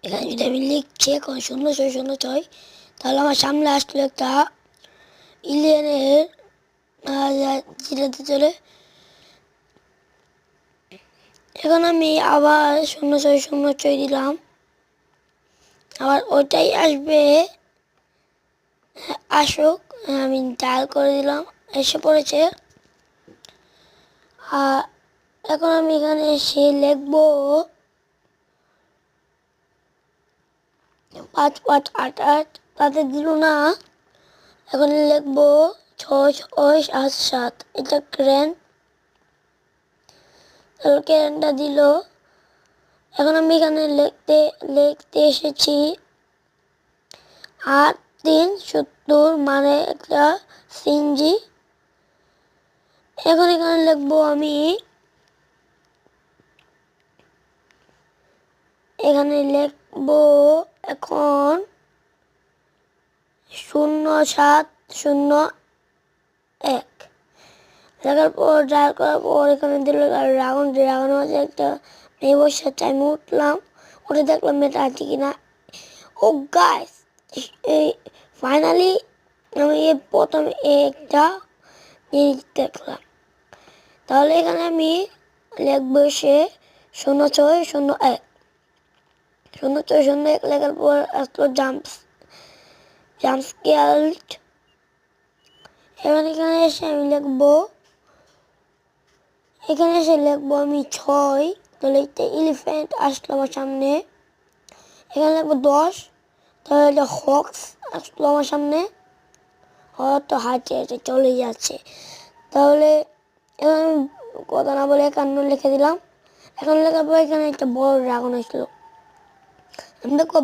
এখানে যদি আমি লিখছি এখন 0606 তাহলে আমার সামনে আসলো একটা ইলিয়ানের জিরাতে চলে। এখন আমি আবার 0606 দিলাম, আবার ওইটাই আসবে। আসুক, আমি ডায়াল করে দিলাম, এসে পড়েছে। আর এখন আমি এখানে এসে লিখবো 5588, তাতে দিল না। এখন লিখবো 6677, এটা ক্রেন, তাহলে ক্রেনটা দিল। এখন আমি এখানে লিখতে এসেছি 8370, মানে একটা সিএনজি। এখন এখানে লিখবো আমি, এখানে লিখবো এখন 0701। লেখার পর ডায়াল করার পর এখানে দিল ড্রাগনের মাঝে একটা মেয়ে বসে আছে। আমি উঠলাম, উঠে দেখলাম মেয়েটা আছে কিনা। ও গাইস, এই ফাইনালি আমি প্রথম একটা জিনিস দেখলাম। তাহলে এখানে আমি লিখবো সে 0601। 0601 লেখার পর আসলো জাম্প স্কেলড। এখানে এসে আমি লিখবো, এখানে এসে লিখবো আমি 6, তাহলে একটা এলিফ্যান্ট আসলো আমার সামনে। এখানে লিখবো 10, তাহলে একটা হক্স আসলো আমার সামনে। হয়তো হাঁটে হাঁটে চলে যাচ্ছে। তাহলে এখানে আমি কথা না বলে 51 লিখে দিলাম। এখন লেখার পর এখানে একটা বড় ড্রাগন আসলো। আমি দেখবো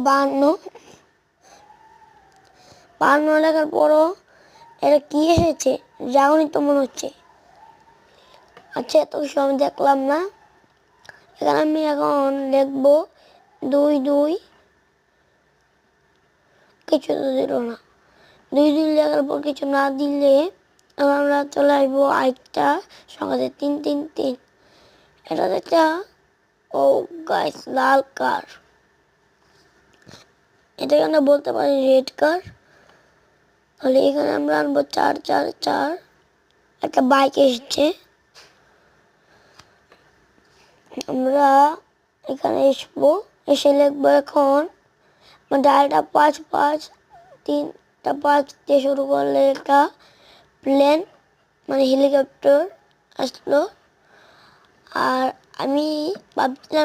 52 লেখার পরও এটা কি এসেছে, ড্রাগনই তো মনে হচ্ছে। আচ্ছা, এত কিছু আমি দেখলাম না। এখানে আমি এখন লিখবো 22, কিছু তো দিল না। 22 লেখার পর কিছু না দিলে আমরা চলে আসবো আরেকটা সংখ্যাতে 333। এটা একটা, ও গাইস, লাল কার। এটাকে আমরা বলতে পারি রেড কার। তাহলে এখানে আমরা আনবো 444। একটা বাইক এসছে, আমরা এখানে এসে লিখবো এখন ডায়ালটা 553 দিয়ে শুরু করলে একটা প্লেন, মানে হেলিকপ্টার আসলো। আর আমি ভাবছিলাম